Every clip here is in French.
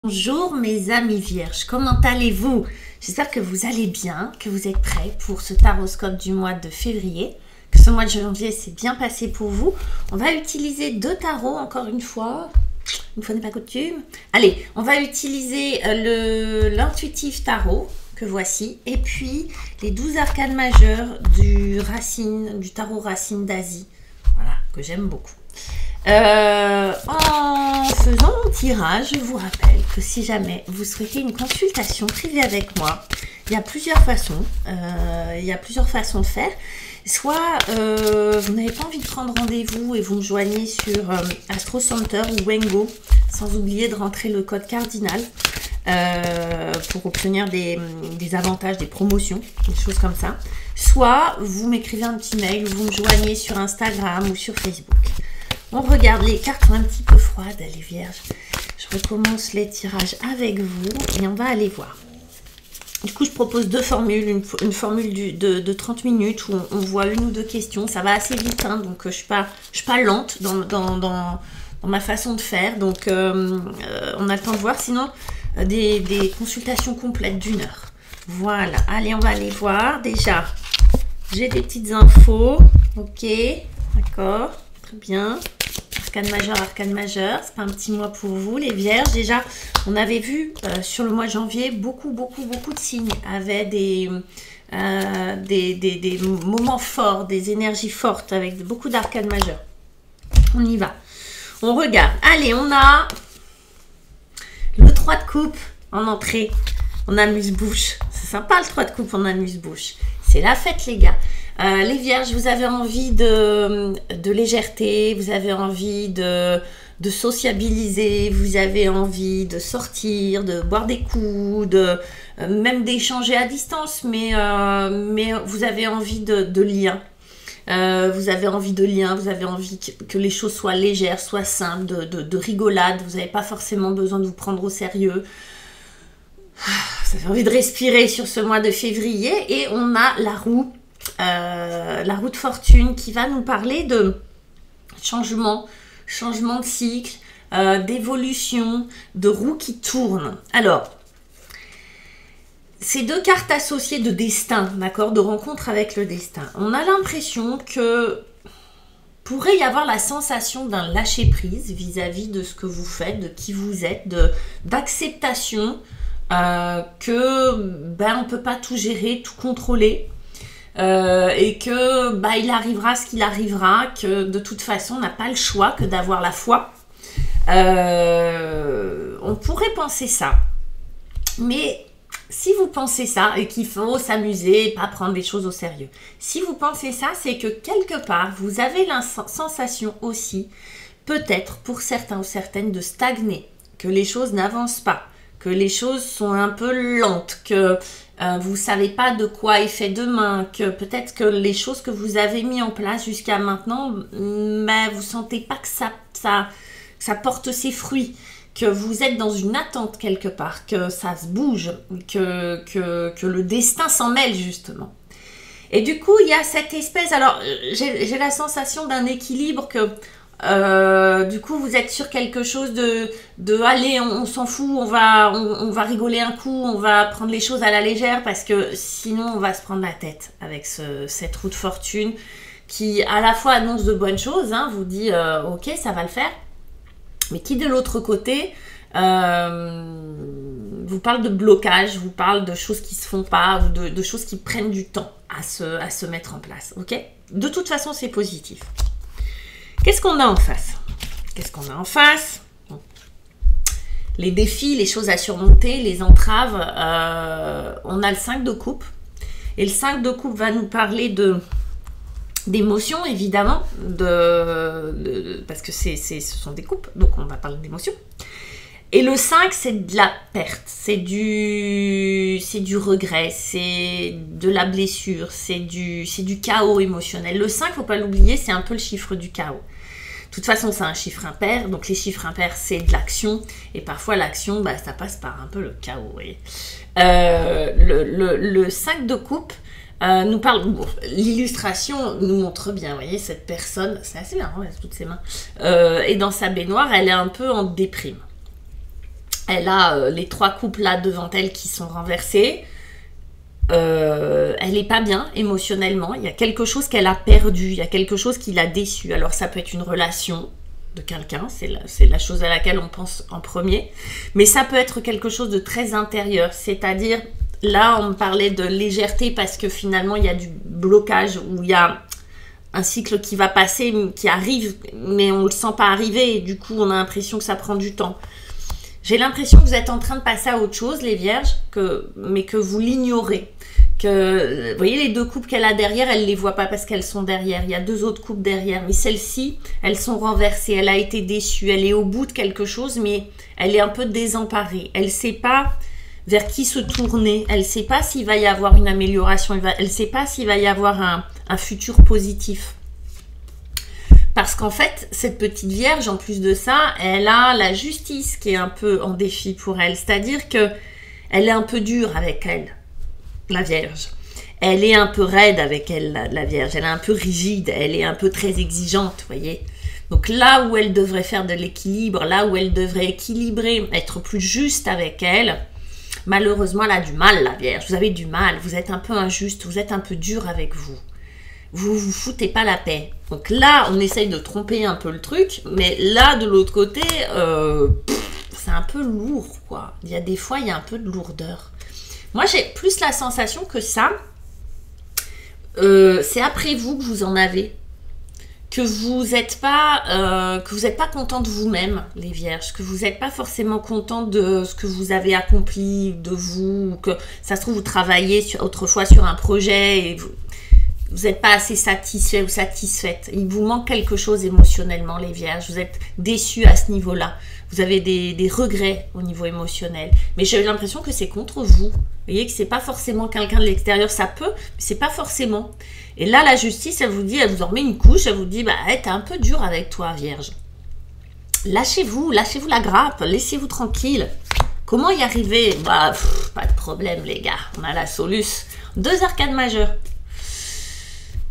Bonjour mes amis vierges, comment allez-vous? J'espère que vous allez bien, que vous êtes prêts pour ce taroscope du mois de février, que ce mois de janvier s'est bien passé pour vous. On va utiliser deux tarots encore une fois n'est pas coutume. Allez, on va utiliser l'intuitif tarot que voici et puis les 12 arcanes majeures du tarot racine d'Asie, voilà, que j'aime beaucoup. En faisant mon tirage, je vous rappelle que si jamais vous souhaitez une consultation privée avec moi, il y a plusieurs façons. De faire. Soit vous n'avez pas envie de prendre rendez-vous et vous me joignez sur Astro Center ou Wengo, sans oublier de rentrer le code cardinal pour obtenir des avantages, des promotions, des choses comme ça. Soit vous m'écrivez un petit mail ou vous me joignez sur Instagram ou sur Facebook. On regarde, les cartes sont un petit peu froides, les vierges. Je recommence les tirages avec vous et on va aller voir. Du coup, je propose deux formules. Une formule de 30 minutes où on voit une ou deux questions. Ça va assez vite, hein, donc je ne suis pas lente dans ma façon de faire. Donc, on a le temps de voir. Sinon, des consultations complètes d'1 heure. Voilà. Allez, on va aller voir. Déjà, j'ai des petites infos. Ok, d'accord. Très bien. Arcane majeur, c'est pas un petit mois pour vous les vierges. Déjà, on avait vu sur le mois de janvier beaucoup de signes avaient des moments forts, des énergies fortes avec beaucoup d'arcanes majeurs. On y va. On regarde. Allez, on a le 3 de coupe en entrée. On amuse-bouche. C'est sympa le 3 de coupe en amuse-bouche. C'est la fête les gars. Les vierges, vous avez envie de légèreté, vous avez envie de sociabiliser, vous avez envie de sortir, de boire des coups, même d'échanger à distance, mais vous avez envie de lien. Vous avez envie de lien, vous avez envie que les choses soient légères, soient simples, de rigolade. Vous n'avez pas forcément besoin de vous prendre au sérieux. Vous avez envie de respirer sur ce mois de février et on a la roue de fortune qui va nous parler de changement de cycle, d'évolution, de roue qui tourne. Alors, ces deux cartes associées de destin, d'accord, de rencontre avec le destin. On a l'impression que pourrait y avoir la sensation d'un lâcher-prise vis-à-vis de ce que vous faites, de qui vous êtes, d'acceptation que on ne peut pas tout gérer, tout contrôler. Et que il arrivera ce qu'il arrivera, que de toute façon on n'a pas le choix que d'avoir la foi. On pourrait penser ça, mais si vous pensez ça et qu'il faut s'amuser et pas prendre les choses au sérieux, si vous pensez ça, c'est que quelque part vous avez la sensation aussi, peut-être pour certains ou certaines, de stagner, que les choses n'avancent pas, que les choses sont un peu lentes, que vous ne savez pas de quoi est fait demain, que peut-être que les choses que vous avez mis en place jusqu'à maintenant, vous ne sentez pas que ça porte ses fruits, que vous êtes dans une attente quelque part, que ça se bouge, que le destin s'en mêle justement. Et du coup, il y a cette espèce... Alors, j'ai la sensation d'un équilibre que... du coup vous êtes sur quelque chose de allez, on s'en fout, on va rigoler un coup, on va prendre les choses à la légère parce que sinon on va se prendre la tête avec cette roue de fortune qui à la fois annonce de bonnes choses, hein, vous dit ok ça va le faire, mais qui de l'autre côté vous parle de blocage, vous parle de choses qui se font pas ou de choses qui prennent du temps à se mettre en place, ok. De toute façon c'est positif. Qu'est-ce qu'on a en face? Les défis, les choses à surmonter, les entraves. On a le 5 de coupe. Et le 5 de coupe va nous parler d'émotions, évidemment. Parce que ce sont des coupes, donc on va parler d'émotions. Et le 5, c'est de la perte. C'est du regret, c'est de la blessure, c'est du chaos émotionnel. Le 5, il ne faut pas l'oublier, c'est un peu le chiffre du chaos. De toute façon, c'est un chiffre impair, donc les chiffres impairs, c'est de l'action, et parfois l'action, ça passe par un peu le chaos. Voyez. Le 5 de coupe nous parle, l'illustration nous montre bien, vous voyez, cette personne, c'est assez marrant, elle a toutes ses mains, et dans sa baignoire, elle est un peu en déprime. Elle a les 3 coupes là devant elle qui sont renversées. Elle n'est pas bien émotionnellement. Il y a quelque chose qu'elle a perdu. Il y a quelque chose qui l'a déçue. Alors ça peut être une relation de quelqu'un. C'est la chose à laquelle on pense en premier. Mais ça peut être quelque chose de très intérieur. C'est-à-dire, là on me parlait de légèreté parce que finalement il y a du blocage où il y a un cycle qui va passer, qui arrive, mais on ne le sent pas arriver. Et du coup on a l'impression que ça prend du temps. J'ai l'impression que vous êtes en train de passer à autre chose, les vierges, mais que vous l'ignorez. Vous voyez les 2 coupes qu'elle a derrière, elle ne les voit pas parce qu'elles sont derrière. Il y a 2 autres coupes derrière, mais celles-ci, elles sont renversées. Elle a été déçue, elle est au bout de quelque chose, mais elle est un peu désemparée. Elle ne sait pas vers qui se tourner. Elle ne sait pas s'il va y avoir une amélioration. Elle ne sait pas s'il va y avoir un futur positif. Parce qu'en fait, cette petite vierge, en plus de ça, elle a la justice qui est un peu en défi pour elle. C'est-à-dire que elle est un peu dure avec elle, la vierge. Elle est un peu raide avec elle, la vierge. Elle est un peu rigide, elle est un peu très exigeante, vous voyez. Donc là où elle devrait faire de l'équilibre, là où elle devrait équilibrer, être plus juste avec elle, malheureusement, elle a du mal, la vierge. Vous avez du mal, vous êtes un peu injuste, vous êtes un peu dur avec vous. Vous vous foutez pas la paix. Donc là, on essaye de tromper un peu le truc, mais là, de l'autre côté, c'est un peu lourd, quoi. Il y a des fois, il y a un peu de lourdeur. Moi, j'ai plus la sensation que ça, c'est après vous que vous en avez. Que vous n'êtes pas, content de vous-même, les vierges. Que vous n'êtes pas forcément content de ce que vous avez accompli, de vous. Que ça se trouve, vous travaillez autrefois sur un projet et vous n'êtes pas assez satisfait ou satisfaite. Il vous manque quelque chose émotionnellement, les vierges. Vous êtes déçus à ce niveau-là. Vous avez des regrets au niveau émotionnel. Mais j'ai l'impression que c'est contre vous. Vous voyez que c'est pas forcément quelqu'un de l'extérieur. Ça peut, mais c'est pas forcément. Et là, la justice, elle vous dit, elle vous en remet une couche. Elle vous dit, bah, hey, t'es un peu dur avec toi, vierge. Lâchez-vous la grappe. Laissez-vous tranquille. Comment y arriver? Bah, pas de problème, les gars. On a la soluce. 2 arcades majeures.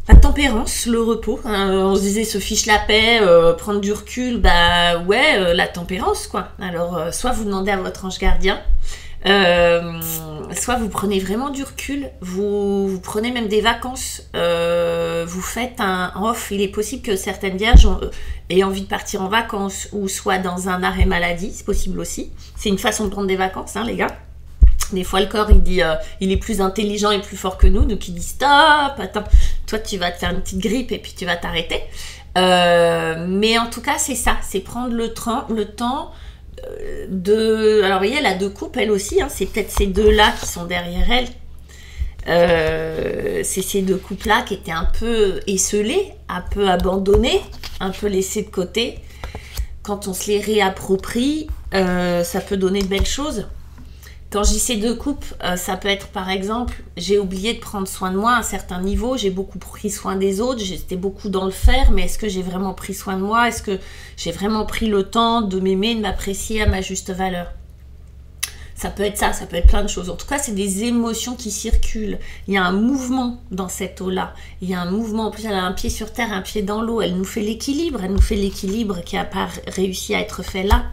La tempérance, le repos, hein, on se disait se fiche la paix, prendre du recul, bah ouais, la tempérance quoi. Alors soit vous demandez à votre ange gardien, soit vous prenez vraiment du recul, vous prenez même des vacances, vous faites un off. Il est possible que certaines vierges aient envie de partir en vacances ou soit dans un arrêt maladie, c'est possible aussi. C'est une façon de prendre des vacances, hein, les gars. Des fois, le corps, il dit, il est plus intelligent et plus fort que nous, donc il dit stop, attends, toi, tu vas te faire une petite grippe et puis tu vas t'arrêter. Mais en tout cas, c'est ça, c'est prendre le temps de... Alors, vous voyez, elle a 2 coupes, elle aussi, hein, c'est peut-être ces 2-là qui sont derrière elle. C'est ces 2 coupes-là qui étaient un peu esselées, un peu abandonnées, un peu laissées de côté. Quand on se les réapproprie, ça peut donner de belles choses. Quand je dis ces 2 coupes, ça peut être par exemple, j'ai oublié de prendre soin de moi à un certain niveau, j'ai beaucoup pris soin des autres, j'étais beaucoup dans le faire, mais est-ce que j'ai vraiment pris soin de moi? Est-ce que j'ai vraiment pris le temps de m'aimer, de m'apprécier à ma juste valeur? Ça peut être ça peut être plein de choses. En tout cas, c'est des émotions qui circulent. Il y a un mouvement dans cette eau-là. Il y a un mouvement, en plus elle a un pied sur terre, un pied dans l'eau, elle nous fait l'équilibre qui n'a pas réussi à être fait là.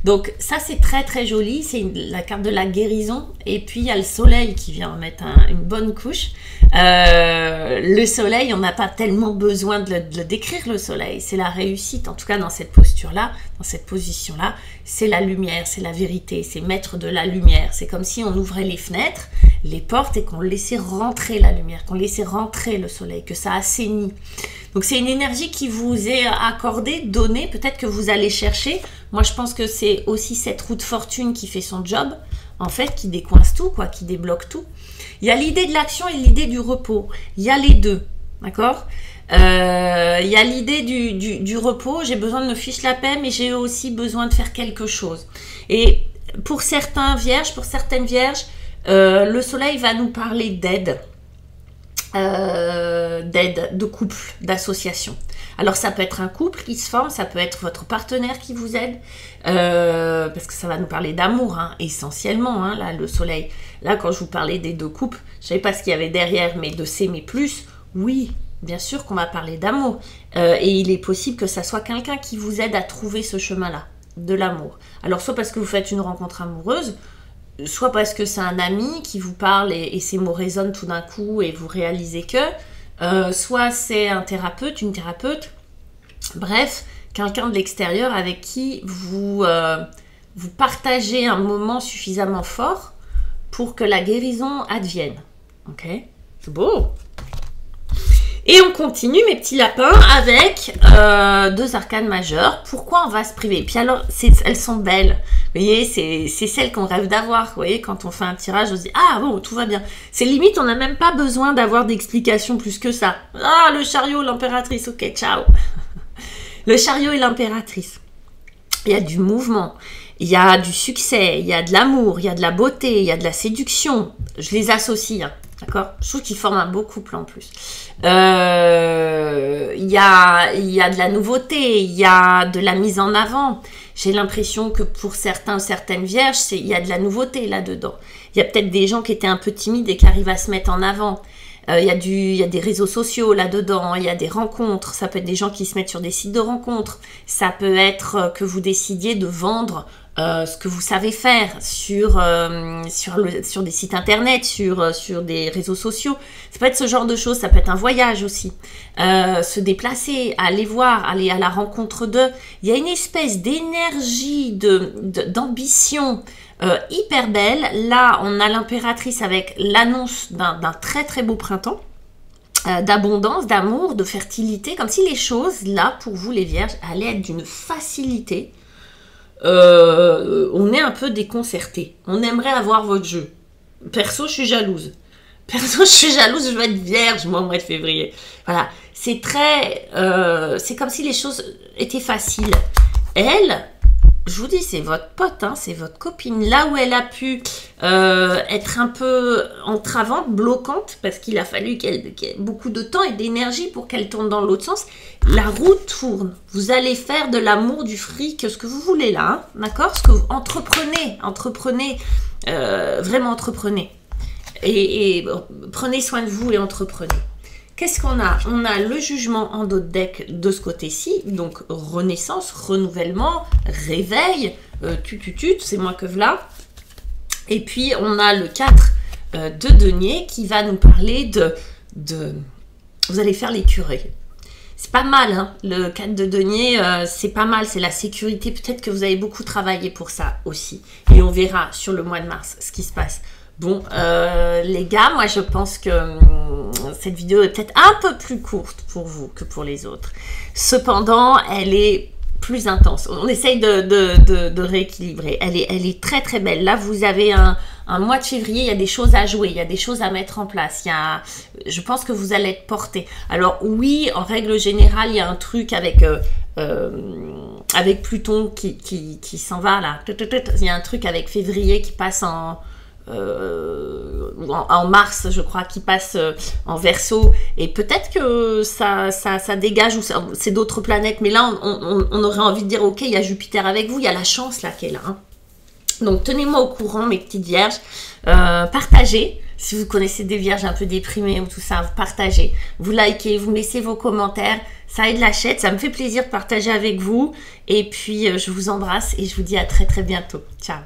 Donc ça c'est très très joli, c'est la carte de la guérison. Et puis il y a le soleil qui vient mettre une bonne couche. Le soleil, on n'a pas tellement besoin de le décrire, le soleil, c'est la réussite, en tout cas dans cette posture-là, dans cette position-là, c'est la lumière, c'est la vérité, c'est mettre de la lumière. C'est comme si on ouvrait les fenêtres, les portes et qu'on laissait rentrer la lumière, qu'on laissait rentrer le soleil, que ça assainit. Donc c'est une énergie qui vous est accordée, donnée, peut-être que vous allez chercher. Moi je pense que c'est aussi cette roue de fortune qui fait son job, en fait, qui décoince tout, quoi, qui débloque tout. Il y a l'idée de l'action et l'idée du repos. Il y a les deux, d'accord? Il y a l'idée du repos. J'ai besoin de me fiche la paix, mais j'ai aussi besoin de faire quelque chose. Et pour certaines vierges, le soleil va nous parler d'aide. De couple, d'association. Alors ça peut être un couple qui se forme, ça peut être votre partenaire qui vous aide, parce que ça va nous parler d'amour, hein, essentiellement, hein, là, le soleil. Là, quand je vous parlais des 2 couples, je ne savais pas ce qu'il y avait derrière, mais de s'aimer plus, oui, bien sûr qu'on va parler d'amour. Et il est possible que ça soit quelqu'un qui vous aide à trouver ce chemin-là. de l'amour. Alors, soit parce que vous faites une rencontre amoureuse, soit parce que c'est un ami qui vous parle et ces mots résonnent tout d'un coup et vous réalisez que, soit c'est un thérapeute, une thérapeute, bref, quelqu'un de l'extérieur avec qui vous partagez un moment suffisamment fort pour que la guérison advienne. Ok? C'est beau! Et on continue, mes petits lapins, avec 2 arcanes majeures. Pourquoi on va se priver? Et puis alors, elles sont belles. Vous voyez, c'est celles qu'on rêve d'avoir. Vous voyez, quand on fait un tirage, on se dit « Ah bon, tout va bien ». C'est limite, on n'a même pas besoin d'avoir d'explications plus que ça. Ah, le chariot, l'impératrice, ok, ciao. Le chariot et l'impératrice. Il y a du mouvement, il y a du succès, il y a de l'amour, il y a de la beauté, il y a de la séduction. Je les associe, hein. D'accord? Je trouve qu'ils forment un beau couple en plus. Il y a de la nouveauté, il y a de la mise en avant. J'ai l'impression que pour certaines vierges, il y a de la nouveauté là-dedans. Il y a peut-être des gens qui étaient un peu timides et qui arrivent à se mettre en avant. Il y a des réseaux sociaux là-dedans, il y a des rencontres. Ça peut être des gens qui se mettent sur des sites de rencontres. Ça peut être que vous décidiez de vendre ce que vous savez faire sur des sites internet, sur des réseaux sociaux. Ça peut être ce genre de choses, ça peut être un voyage aussi. Se déplacer, aller voir, aller à la rencontre d'eux. Il y a une espèce d'énergie, d'ambition hyper belle. Là, on a l'impératrice avec l'annonce d'un très très beau printemps. D'abondance, d'amour, de fertilité, comme si les choses, là, pour vous les vierges, allaient être d'une facilité. On est un peu déconcerté. On aimerait avoir votre jeu. Perso, je suis jalouse. Je veux être vierge, moi, au mois de février. Voilà. C'est comme si les choses étaient faciles. Elle, je vous dis, c'est votre pote, hein, c'est votre copine. Là où elle a pu être un peu entravante, bloquante, parce qu'il a fallu qu'elle ait beaucoup de temps et d'énergie pour qu'elle tourne dans l'autre sens, la roue tourne. Vous allez faire de l'amour, du fric, ce que vous voulez là, hein, d'accord? Ce que vous entreprenez, vraiment entreprenez. Et prenez soin de vous et entreprenez. Qu'est-ce qu'on a? On a le jugement en dos de deck de ce côté-ci, donc renaissance, renouvellement, réveil, c'est moi que voilà. Et puis on a le 4 de denier qui va nous parler de vous allez faire les curés. C'est pas mal, hein, le 4 de denier, c'est pas mal, c'est la sécurité. Peut-être que vous avez beaucoup travaillé pour ça aussi. Et on verra sur le mois de mars ce qui se passe. Bon, les gars, moi je pense que cette vidéo est peut-être un peu plus courte pour vous que pour les autres. Cependant, elle est plus intense. On essaye de rééquilibrer. Elle est très très belle. Là, vous avez un mois de février, il y a des choses à jouer, il y a des choses à mettre en place. Je pense que vous allez être porté. Alors oui, en règle générale, il y a un truc avec Pluton qui s'en va là. Il y a un truc avec février qui passe en mars, je crois, qui passe en Verseau, et peut-être que ça dégage, ou c'est d'autres planètes, mais là on aurait envie de dire ok, il y a Jupiter avec vous, il y a la chance là qui est là, hein. Donc tenez-moi au courant, mes petites vierges, partagez. Si vous connaissez des vierges un peu déprimées ou tout ça, vous partagez, vous likez, vous me laissez vos commentaires, ça aide la chaîne, ça me fait plaisir de partager avec vous, et puis je vous embrasse et je vous dis à très très bientôt. Ciao.